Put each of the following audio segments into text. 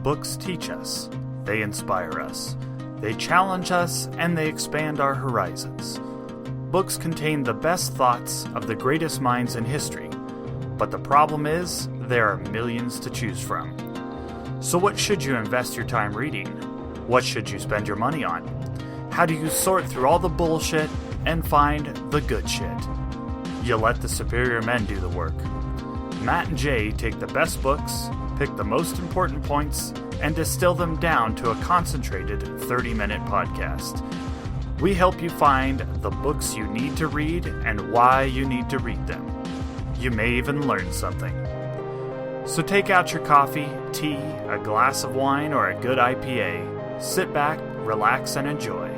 Books teach us, they inspire us, they challenge us, and they expand our horizons. Books contain the best thoughts of the greatest minds in history, but the problem is, there are millions to choose from. So what should you invest your time reading? What should you spend your money on? How do you sort through all the bullshit and find the good shit? You let the superior men do the work. Matt and Jay take the best books, pick the most important points, and distill them down to a concentrated 30-minute podcast. We help you find the books you need to read and why you need to read them. You may even learn something. So take out your coffee, tea, a glass of wine, or a good IPA. Sit back, relax, and enjoy.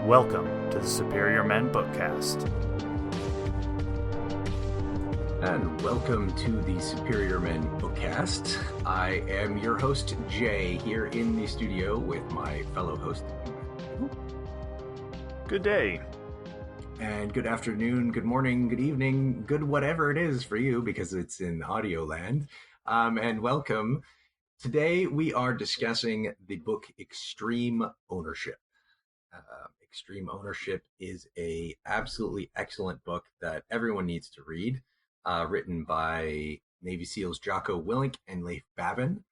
Welcome to the Superior Men Bookcast. And welcome to the Superior Men Bookcast. I am your host, Jay, here in the studio with my fellow host. Good day. And good afternoon, good morning, good evening, good whatever it is for you, because it's in audio land. And welcome. Today we are discussing the book Extreme Ownership. Extreme Ownership is a absolutely excellent book that everyone needs to read. Written by Navy SEALs Jocko Willink and Leif Babin.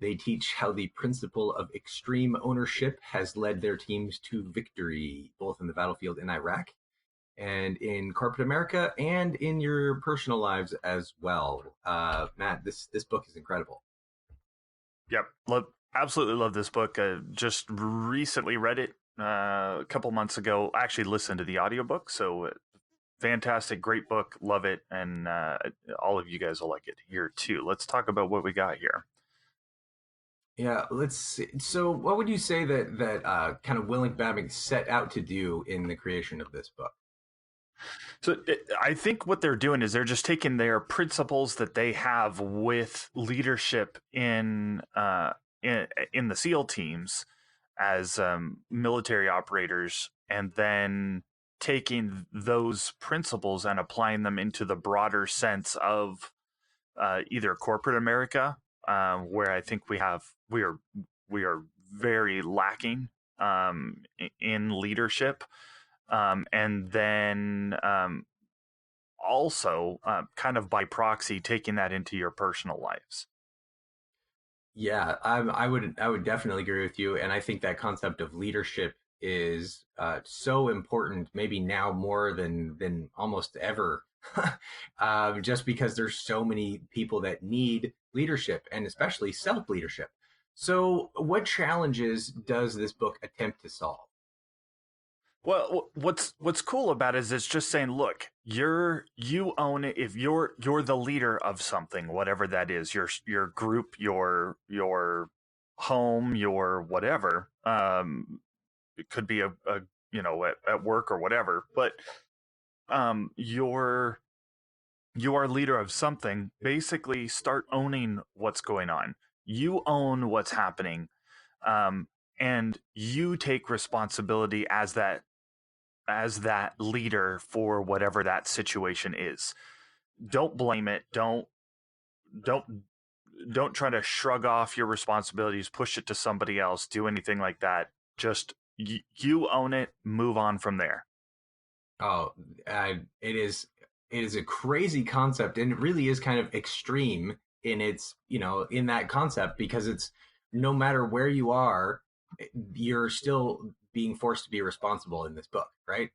They teach how the principle of extreme ownership has led their teams to victory, both in the battlefield in Iraq and in corporate America and in your personal lives as well. Matt, this book is incredible. Yep, absolutely love this book. Just recently read it a couple months ago. I actually listened to the audiobook, so fantastic, great book, love it, and all of you guys will like it here too. Let's talk about what we got here. Yeah, let's see. So what would you say that kind of Willink Babin set out to do in the creation of this book? So I think what they're doing is they're just taking their principles that they have with leadership in the SEAL teams as military operators, and then taking those principles and applying them into the broader sense of either corporate America, where I think we are very lacking in leadership, and then also kind of by proxy taking that into your personal lives. Yeah, I would definitely agree with you, and I think that concept of leadership is so important, maybe now more than almost ever, just because there's so many people that need leadership, and especially self-leadership. So what challenges does this book attempt to solve? Well, what's cool about it is it's just saying, look, you own it. If you're the leader of something, whatever that is, your group, your home, your whatever. It could be a at work or whatever, but you are leader of something. Basically, start owning what's going on. You own what's happening, and you take responsibility as that leader for whatever that situation is. Don't blame it. Don't try to shrug off your responsibilities, push it to somebody else, do anything like that. Just you own it, move on from there. Oh, it is a crazy concept, and it really is kind of extreme in its, in that concept, because it's no matter where you are, you're still being forced to be responsible in this book, right?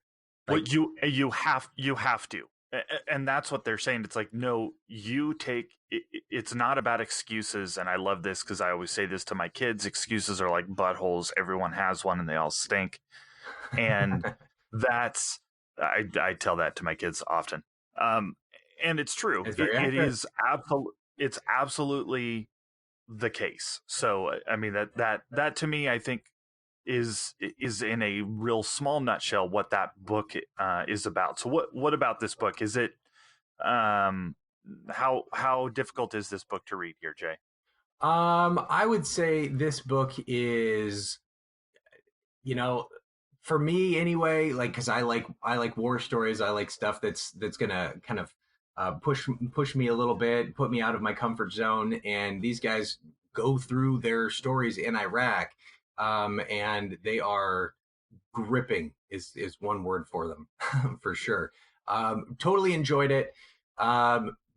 Like, well, you have to, and that's what they're saying. It's like, no, you take it, it's not about excuses. And I love this because I always say this to my kids: excuses are like buttholes. Everyone has one and they all stink. And that's I tell that to my kids often, and it's true. It's absolutely the case. So I mean, that to me, I think is in a real small nutshell what that book is about. So what about this book? Is it how difficult is this book to read here, Jay? I would say this book is, for me anyway, like, because I like war stories. I like stuff that's gonna kind of push me a little bit, put me out of my comfort zone. And these guys go through their stories in Iraq, and they are gripping is one word for them for sure. Totally enjoyed it.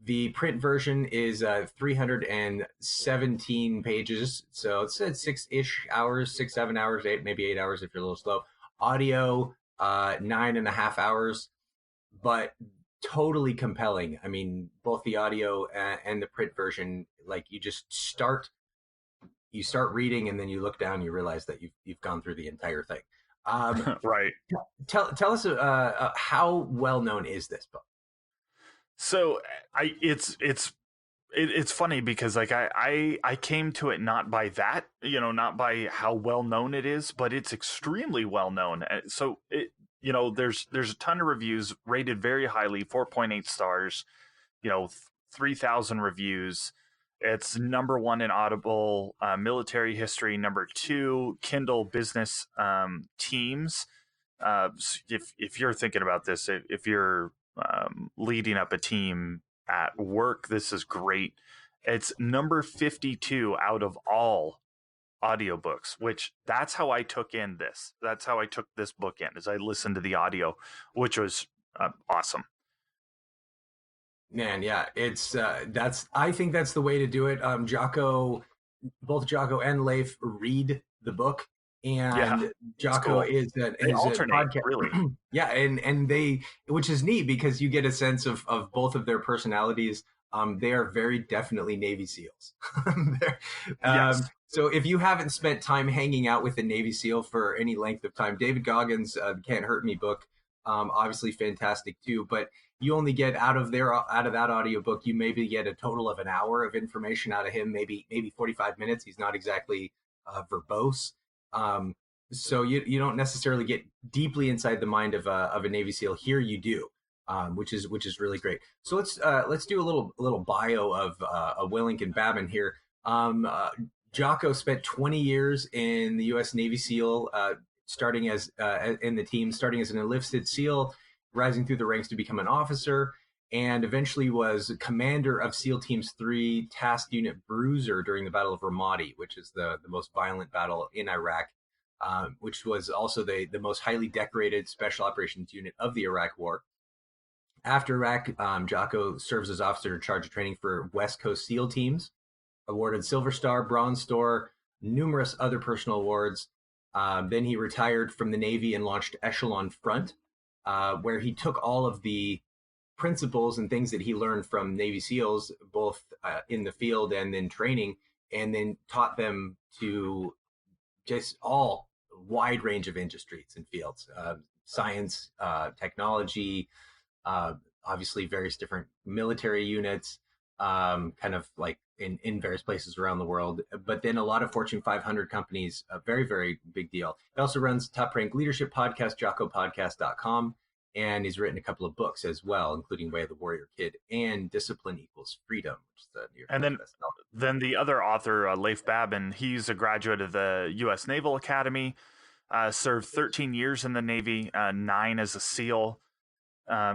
The print version is 317 pages, so it's at 6-ish hours, 6-7 hours, maybe 8 hours if you're a little slow. Audio 9.5 hours, but totally compelling. I mean, both the audio and the print version, like you start reading and then you look down and you realize that you've gone through the entire thing. Right. Tell us how well known is this book? So it's funny because like I came to it not by that, not by how well known it is, but it's extremely well known. So there's a ton of reviews rated very highly, 4.8 stars, 3,000 reviews. It's number one in Audible military history, number two Kindle business teams. If you're thinking about this, if you're leading up a team at work, this is great. It's number 52 out of all audiobooks, which that's how I took this book in, as I listened to the audio, which was awesome. Man, yeah, it's I think that's the way to do it. Both Jocko and Leif read the book, and Jocko cool. is a podcast, really. Yeah, and they, which is neat because you get a sense of both of their personalities. They are very definitely Navy SEALs. Yes. So if you haven't spent time hanging out with a Navy SEAL for any length of time, David Goggins' Can't Hurt Me book, obviously fantastic too, but you only get out of that audiobook, you maybe get a total of an hour of information out of him, maybe 45 minutes. He's not exactly verbose. So you don't necessarily get deeply inside the mind of a Navy SEAL. Here you do, which is really great. So let's do a little bio of Willink and Babin here. Jocko spent 20 years in the U.S. Navy SEAL, starting as in the team, starting as an enlisted SEAL, rising through the ranks to become an officer, and eventually was commander of SEAL Teams 3 Task Unit Bruiser during the Battle of Ramadi, which is the most violent battle in Iraq, which was also the most highly decorated special operations unit of the Iraq War. After Iraq, Jocko serves as officer in charge of training for West Coast SEAL Teams, awarded Silver Star, Bronze Star, numerous other personal awards. Then he retired from the Navy and launched Echelon Front, where he took all of the principles and things that he learned from Navy SEALs, both in the field and in training, and then taught them to just all wide range of industries and fields, science, technology, obviously various different military units, kind of like in various places around the world, but then a lot of Fortune 500 companies, a very, very big deal. He also runs Top Rank Leadership Podcast, JockoPodcast.com, and he's written a couple of books as well, including Way of the Warrior Kid and Discipline Equals Freedom, which is the New York Times bestseller. Then the other author, Leif Babin, he's a graduate of the U.S. Naval Academy, served 13 years in the Navy, 9 as a SEAL.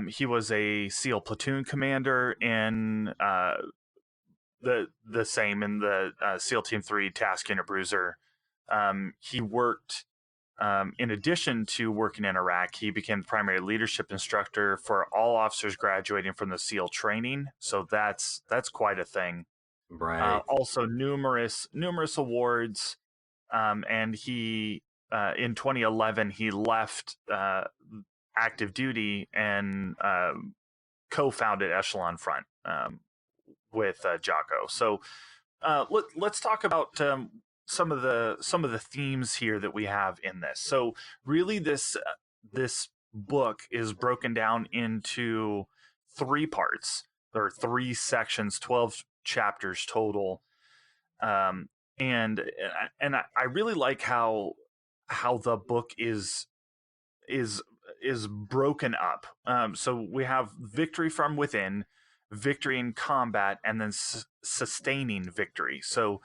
He was a SEAL platoon commander in the same in the SEAL Team 3 Task Unit Bruiser. He worked, in addition to working in Iraq, he became the primary leadership instructor for all officers graduating from the SEAL training. So that's quite a thing. Right. Also numerous awards. And he, in 2011, he left active duty and co-founded Echelon Front with Jocko. So let's talk about some of the themes here that we have in this. So really, this book is broken down into 3 parts. There are 3 sections, 12 chapters total, and I really like how the book is broken up. So we have victory from within, victory in combat, and then sustaining victory. So,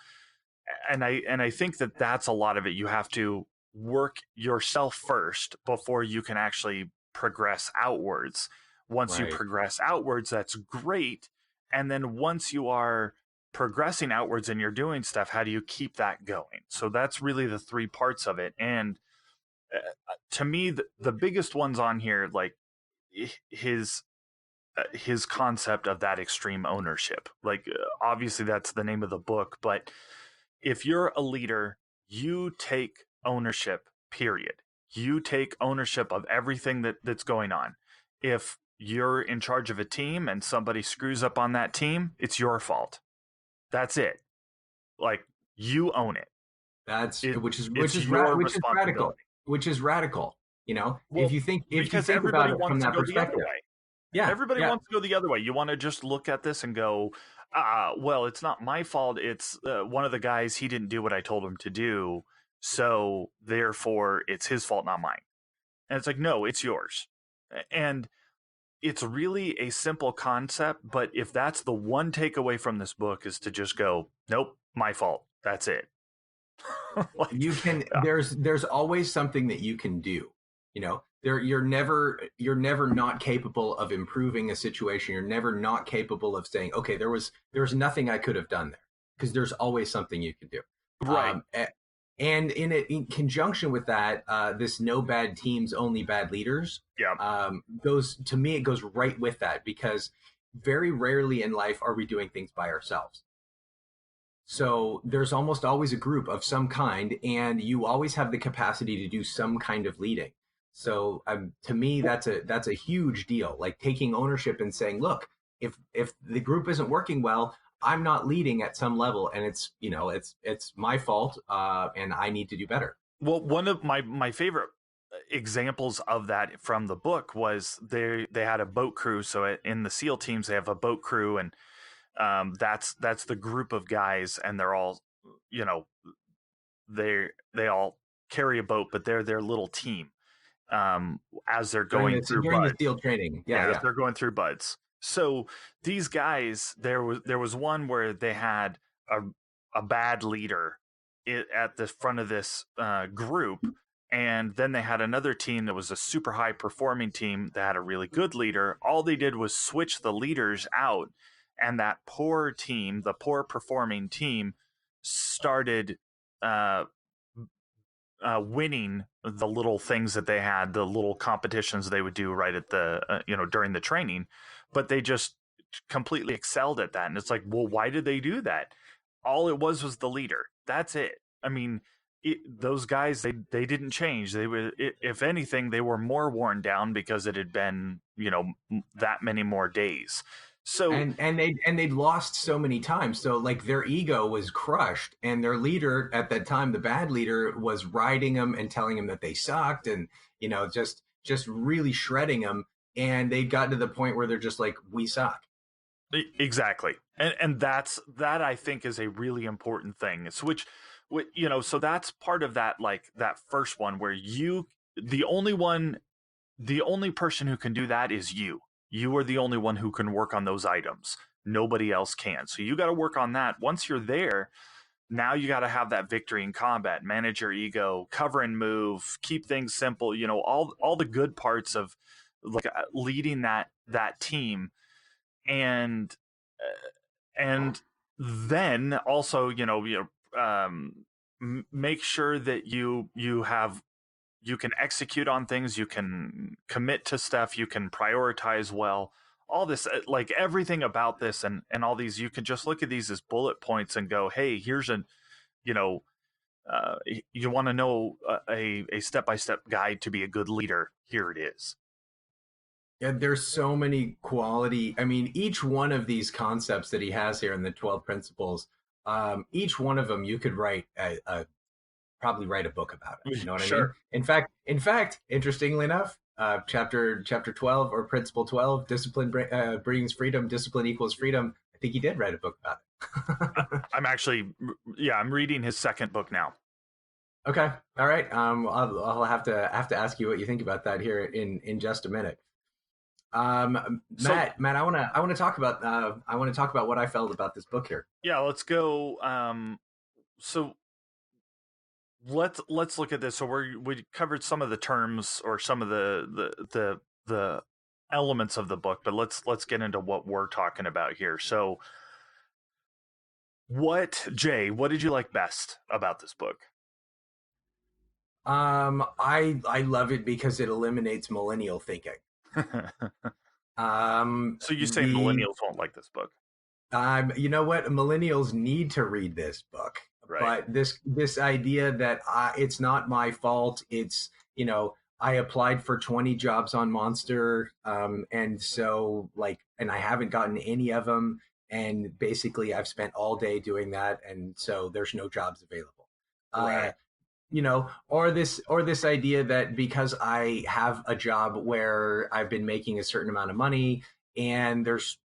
and I think that that's a lot of it. You have to work yourself first before you can actually progress outwards. Once you progress outwards, that's great. And then once you are progressing outwards and you're doing stuff, how do you keep that going? So that's really the three parts of it. And to me, the biggest ones on here, like his concept of that extreme ownership. Like, obviously that's the name of the book, but if you're a leader, you take ownership, period. You take ownership of everything that's going on. If you're in charge of a team and somebody screws up on that team, it's your fault. That's it. Like, you own it. That's It which is it's which is your which is radical. responsibility. Which is radical. You know, Well, if you because think everybody about it from wants to that go the other perspective, way. yeah, Everybody yeah, wants to go the other way. You want to just look at this and go, well, it's not my fault. It's one of the guys, he didn't do what I told him to do. So therefore, it's his fault, not mine. And it's like, no, it's yours. And it's really a simple concept. But if that's the one takeaway from this book, is to just go, nope, my fault. That's it. Like, you can. uh, There's always something that you can do. You know, you're never not capable of improving a situation. You're never not capable of saying, okay, there's nothing I could have done there, because there's always something you can do. right. And in conjunction with that, this no bad teams, only bad leaders, Yeah. goes to me. It goes right with that, because very rarely in life are we doing things by ourselves. So there's almost always a group of some kind, and you always have the capacity to do some kind of leading. So to me, that's a huge deal. Like taking ownership and saying, look, if the group isn't working well, I'm not leading at some level, and it's my fault, and I need to do better. Well, one of my favorite examples of that from the book was they had a boat crew. So in the SEAL teams, they have a boat crew, and that's the group of guys, and they're all, you know, they all carry a boat, but they're their little team, as they're going through During the buds. SEAL training, Yeah, yeah, as yeah. they're going through buds. So these guys, there was one where they had a a bad leader at the front of this group, and then they had another team that was a super high performing team that had a really good leader. All they did was switch the leaders out, and that poor team, the poor performing team, started uh, winning the little things that they had, the little competitions they would do right at the during the training, but they just completely excelled at that. And it's like, well, why did they do that? All it was the leader. That's it. I mean, those guys, they didn't change. They were, if anything, they were more worn down because it had been that many more days. So And they'd lost so many times, so like their ego was crushed, and their leader at that time, the bad leader, was riding them and telling them that they sucked, and just really shredding them, and they got to the point where they're just like, we suck. exactly, and that I think is a really important thing. It's so that's part of that, like that first one where the only one, the only person who can do that is you. You are the only one who can work on those items. Nobody else can. So you got to work on that. Once you're there, now you got to have that victory in combat, manage your ego, cover and move, keep things simple, all the good parts of like leading that team. And uh, and then also, make sure that you can execute on things, you can commit to stuff, you can prioritize well. All this, like everything about this, and all these, you can just look at these as bullet points and go, hey, here's you know, uh, you want to know a step by step guide to be a good leader. Here it is. Yeah, there's so many quality. I mean, each one of these concepts that he has here in the 12 principles, each one of them you could write probably write a book about it. You know what I mean? Sure. In fact, interestingly enough, chapter 12 or principle 12, discipline brings freedom, discipline equals freedom. I think he did write a book about it. I'm actually, yeah, I'm reading his second book now. Okay, all right. I'll have to ask you what you think about that here in just a minute. So Matt, I want to talk about what I felt about this book here. yeah, let's go. So let's look at this. So we covered some of the terms, or some of the elements of the book, but let's get into what we're talking about here. So What did you like best about this book? I love it because it eliminates millennial thinking. Um, So you say the millennials won't like this book, You know what? Millennials need to read this book, right? but this idea that it's not my fault. It's I applied for 20 jobs on Monster, and so and I haven't gotten any of them, and basically I've spent all day doing that, and so there's no jobs available. Uh, Right. or this idea that because I have a job where I've been making a certain amount of money and there's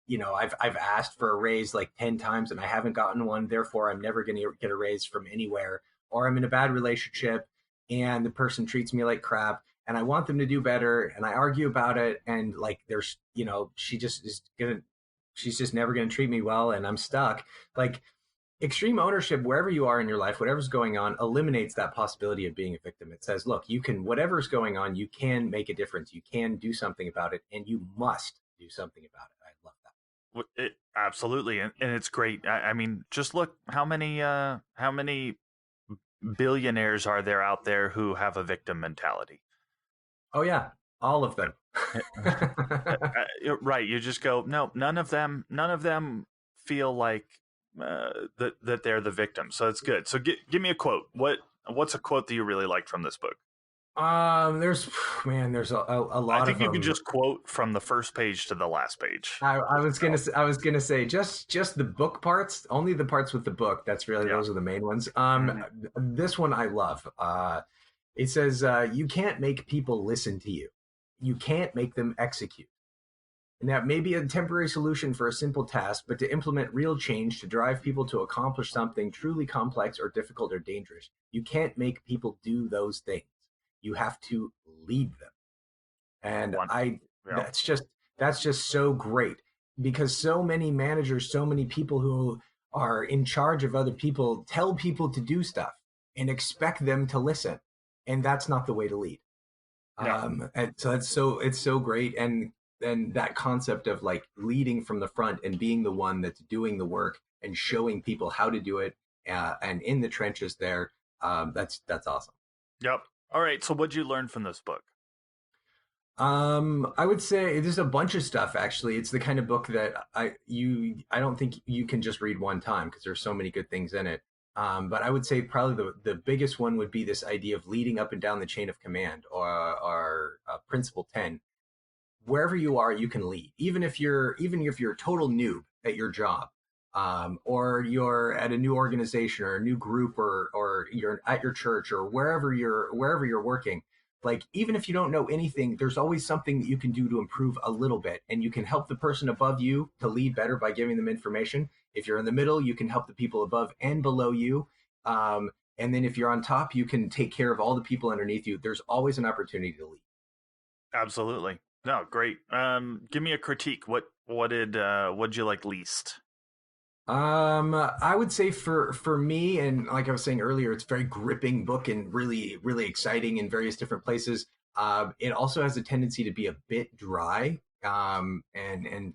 I've asked for a raise like 10 times and I haven't gotten one, therefore I'm never going to get a raise from anywhere, or I'm in a bad relationship and the person treats me like crap and I want them to do better and I argue about it, and there's she's just never going to treat me well and I'm stuck. Like, extreme ownership, wherever you are in your life, whatever's going on, eliminates that possibility of being a victim. It says, look, you can, whatever's going on, you can make a difference. You can do something about it, and you must do something about it. I love that. Absolutely, and it's great. I mean, just look how many billionaires are there out there who have a victim mentality? Oh, yeah, all of them. Right. You just go, no, none of them feel like that they're the victim. So it's good. So give me a quote. What's a quote that you really liked from this book? There's man, there's a I lot of think you can them. just quote from the first page to the last page. I was gonna say just the book parts, only the parts with the book. That's really Yeah. those are the main ones. Mhm. This one I love. It says, "You can't make people listen to you. You can't make them execute. And that may be a temporary solution for a simple task, but to implement real change to drive people to accomplish something truly complex or difficult or dangerous, you can't make people do those things. You have to lead them." And One. I Yeah. that's just so great, because so many managers, so many people who are in charge of other people tell people to do stuff and expect them to listen, and that's not the way to lead. No. And so it's so great, and that concept of like leading from the front and being the one that's doing the work and showing people how to do it, and in the trenches there, that's awesome. Yep. All right. So what'd you learn from this book? I would say there's a bunch of stuff actually. It's the kind of book that I don't think you can just read one time because there's so many good things in it. But I would say probably the biggest one would be this idea of leading up and down the chain of command, or principle 10. Wherever you are, you can lead, even if you're a total noob at your job, or you're at a new organization or a new group, or you're at your church or wherever you're working. Like, even if you don't know anything, there's always something that you can do to improve a little bit, and you can help the person above you to lead better by giving them information. If you're in the middle, you can help the people above and below you. And then if you're on top, you can take care of all the people underneath you. There's always an opportunity to lead. Absolutely. No, great. Give me a critique. What'd you like least? I would say for me, and like I was saying earlier, it's a very gripping book and really, really exciting in various different places. It also has a tendency to be a bit dry, and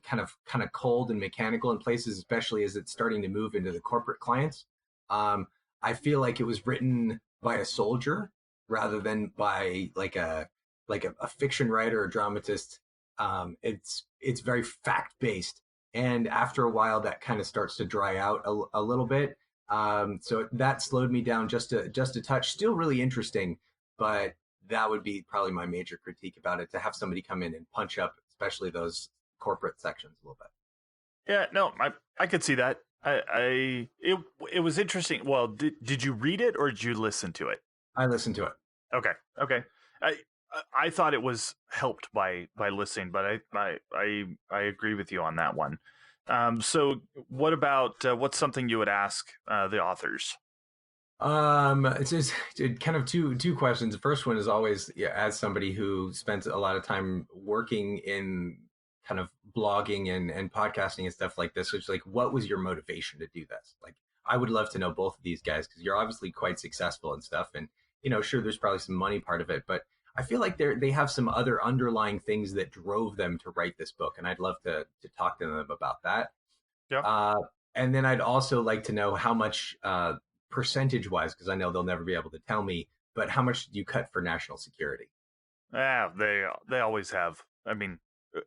kind of cold and mechanical in places, especially as it's starting to move into the corporate clients. Um, I feel like it was written by a soldier rather than by like a fiction writer or dramatist. It's very fact based, and after a while that kind of starts to dry out a little bit. So that slowed me down just a touch. Still really interesting, but that would be probably my major critique about it, to have somebody come in and punch up, especially those corporate sections a little bit. Yeah, no, I could see that. It was interesting. Well, did you read it or did you listen to it? I listened to it. Okay, okay. I I thought it was helped by listening, but I agree with you on that one. So what about what's something you would ask the authors? It's just kind of two questions. The first one is always, yeah, as somebody who spent a lot of time working in kind of blogging and podcasting and stuff like this, it's like, what was your motivation to do this? Like, I would love to know both of these guys, because you're obviously quite successful and stuff, and sure, there's probably some money part of it, but I feel like they have some other underlying things that drove them to write this book, and I'd love to talk to them about that. Yeah. Uh, And then I'd also like to know how much percentage wise, because I know they'll never be able to tell me, but how much did you cut for national security? Yeah, they always have. I mean,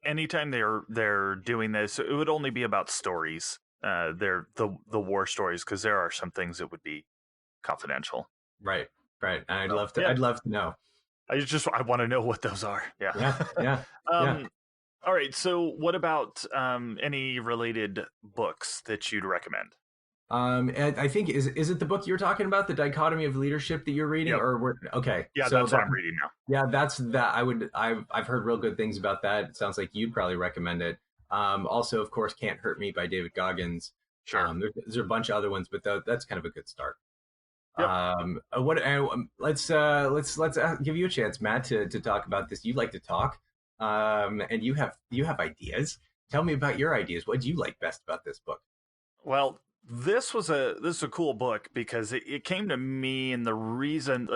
anytime they're doing this, it would only be about stories. They're the war stories, because there are some things that would be confidential. Right, right. And So yeah, I'd love to know. I want to know what those are. Yeah. Yeah, yeah, yeah. um. All right. So, what about any related books that you'd recommend? And I think is it the book you're talking about, the dichotomy of leadership that you're reading, Yep. or okay? Yeah, So that's what that I'm reading now. yeah, that's that. I've heard real good things about that. It sounds like you'd probably recommend it. Also, of course, Can't Hurt Me by David Goggins. Sure. There's a bunch of other ones, but that's kind of a good start. Yep. What let's give you a chance, Matt, to talk about this. You like to talk, and you have ideas. Tell me about your ideas. What do you like best about this book? Well, this is a cool book because it came to me, and the reason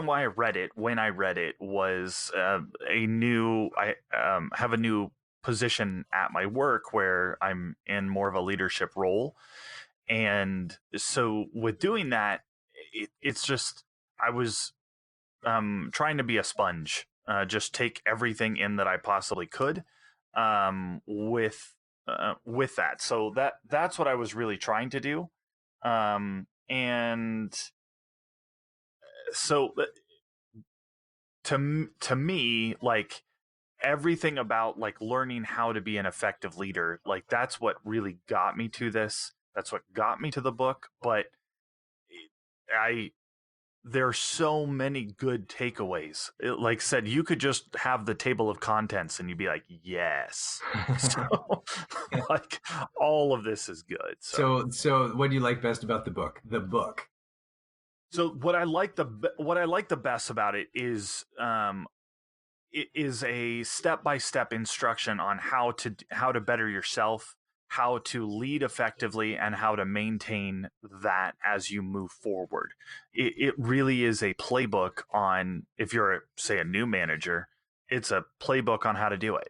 why I read it when I read it was I have a new position at my work where I'm in more of a leadership role, and so with doing that, it's just I was trying to be a sponge, just take everything in that I possibly could, with that. So that's what I was really trying to do, and so to me, like everything about like learning how to be an effective leader, like that's what really got me to this. That's what got me to the book, but I there's so many good takeaways. Like said, you could just have the table of contents and you'd be like, yes. So like all of this is good. So what do you like best about the book? The book. So what I like the best about it is a step by step instruction on how to better yourself, how to lead effectively, and how to maintain that as you move forward. It really is a playbook on if you're say a new manager, it's a playbook on how to do it.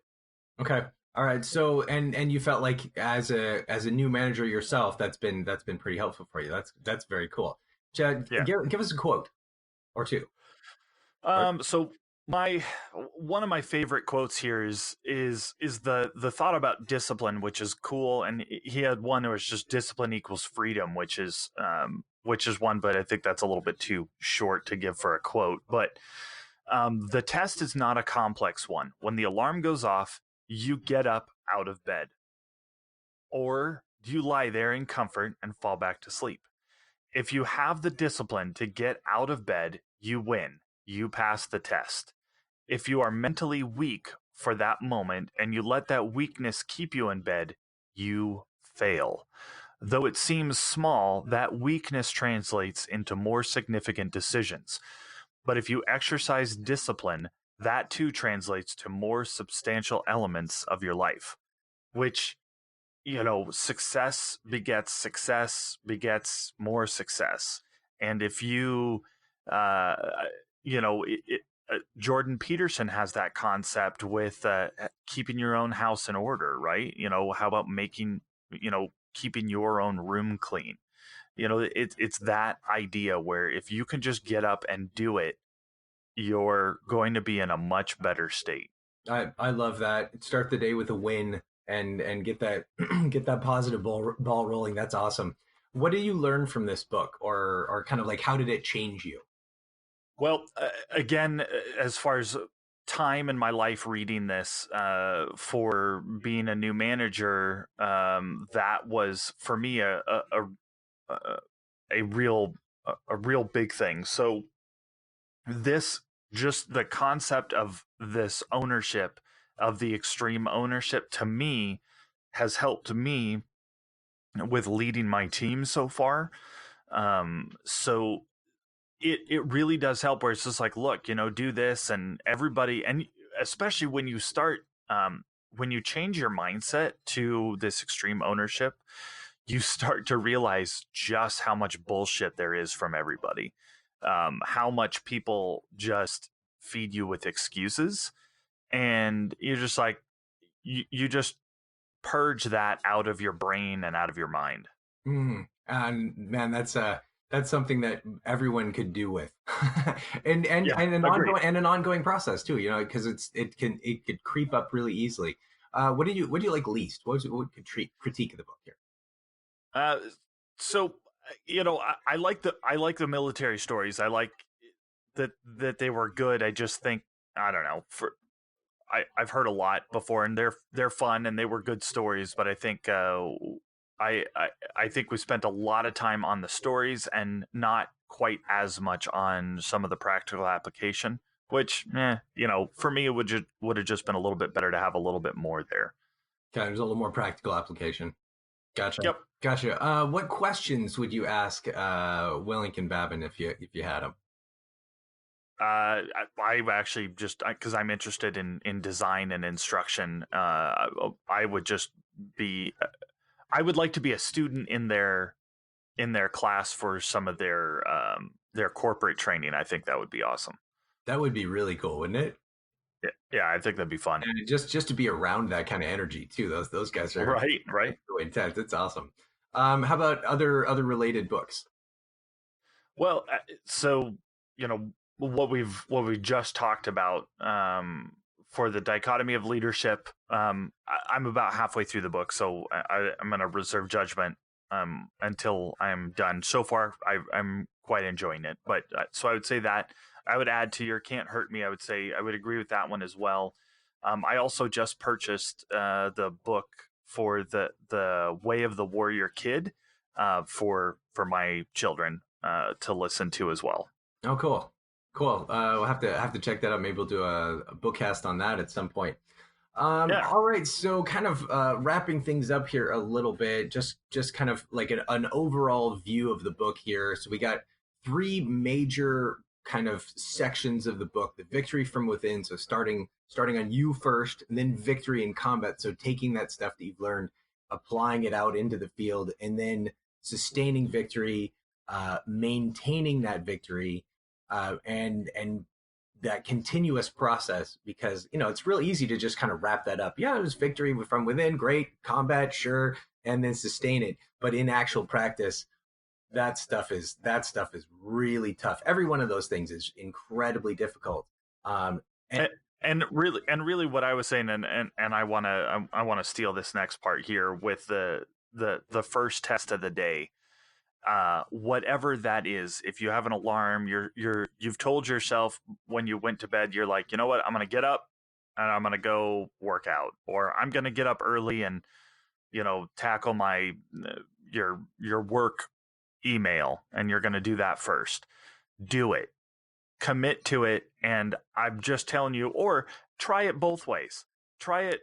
Okay. All right. So and you felt like as a new manager yourself, that's been pretty helpful for you. That's very cool. Chad, Yeah. give us a quote or two. Or, So my one of my favorite quotes here is the thought about discipline, which is cool, and he had one where it's just discipline equals freedom, which is one, but I think that's a little bit too short to give for a quote. But the test is not a complex one. When the alarm goes off, you get up out of bed, or you lie there in comfort and fall back to sleep. If you have the discipline to get out of bed, you win. You pass the test. If you are mentally weak for that moment and you let that weakness keep you in bed, you fail. Though it seems small, that weakness translates into more significant decisions. But if you exercise discipline, that too translates to more substantial elements of your life, which success begets more success. And if you uh Jordan Peterson has that concept with keeping your own house in order, right? How about keeping your own room clean? It's that idea where if you can just get up and do it, you're going to be in a much better state. I love that. Start the day with a win and get that get that positive ball rolling. That's awesome. What do you learn from this book, or kind of like how did it change you? Well, again, as far as time in my life reading this, for being a new manager, that was for me a, a real a real big thing. So this just the concept of this ownership, of the extreme ownership, to me has helped me with leading my team so far. So it really does help, where it's just like, look, do this, and everybody, and especially when you start when you change your mindset to this extreme ownership, you start to realize just how much bullshit there is from everybody, how much people just feed you with excuses, and you're just like, you just purge that out of your brain and out of your mind. And man, that's something that everyone could do with, and Yeah, agreed. an ongoing process too. Because it could creep up really easily. What do you like least? What critique of the book here? So I like the military stories. I like that they were good. I just think, I don't know, I've heard a lot before, and they're fun and they were good stories. But I think I think we spent a lot of time on the stories and not quite as much on some of the practical application. Which, for me, it would have just been a little bit better to have a little bit more there. Okay, there's a little more practical application. Gotcha. Yep. Gotcha. What questions would you ask Willink and Babin if you had them? I actually just, because I'm interested in design and instruction, I would just be, I would like to be a student in their class for some of their corporate training. I think that would be awesome. That would be really cool, wouldn't it? Yeah, I think that'd be fun. And just to be around that kind of energy too. Those guys are right. So intense. It's awesome. How about other related books? Well, so what we've just talked about for the dichotomy of leadership. I'm about halfway through the book, so I'm going to reserve judgment until I'm done. So far, I'm quite enjoying it. But so I would say that I would add to your Can't Hurt Me. I would say I would agree with that one as well. I also just purchased the book for the Way of the Warrior Kid for my children to listen to as well. Oh, cool. We'll have to check that out. Maybe we'll do a bookcast on that at some point. Yeah. All right. So kind of wrapping things up here a little bit, just kind of like an overall view of the book here. So we got 3 major kind of sections of the book: the victory from within. So starting on you first, and then victory in combat. So taking that stuff that you've learned, applying it out into the field, and then sustaining victory, maintaining that victory, and that continuous process, because it's real easy to just kind of wrap that up. Yeah, it was victory from within, great. Combat, sure, and then sustain it. But in actual practice, that stuff is really tough. Every one of those things is incredibly difficult. And really, what I was saying, and I want to steal this next part here with the first test of the day. Whatever that is, if you have an alarm, you've told yourself when you went to bed, you're like, you know what, I'm going to get up and I'm going to go work out, or I'm going to get up early and, tackle my, your work email, and you're going to do that first. Do it, commit to it. And I'm just telling you, or try it both ways. Try it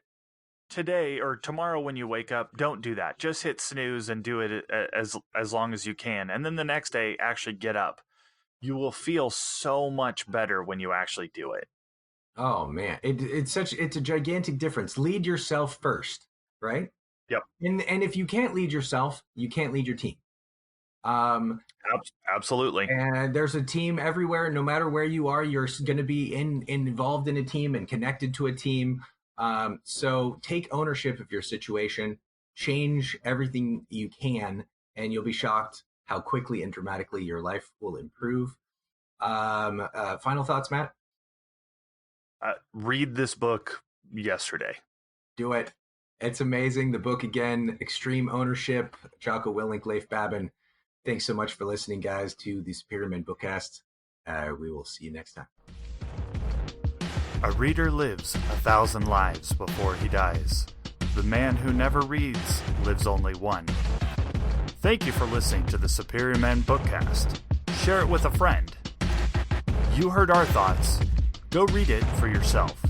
today or tomorrow when you wake up. Don't do that. Just hit snooze and do it as long as you can. And then the next day, actually get up. You will feel so much better when you actually do it. Oh man, it's a gigantic difference. Lead yourself first, right? Yep. And if you can't lead yourself, you can't lead your team. Absolutely. And there's a team everywhere. No matter where you are, you're going to be involved in a team and connected to a team. So take ownership of your situation, change everything you can, and you'll be shocked how quickly and dramatically your life will improve. Final thoughts, Matt? Read this book yesterday. Do it. It's amazing. The book again, Extreme Ownership, Jocko, Willink, Leif, Babin. Thanks so much for listening, guys, to the Superior Men Bookcast. We will see you next time. A reader lives 1,000 lives before he dies. The man who never reads lives only one. Thank you for listening to the Superior Men Bookcast. Share it with a friend. You heard our thoughts. Go read it for yourself.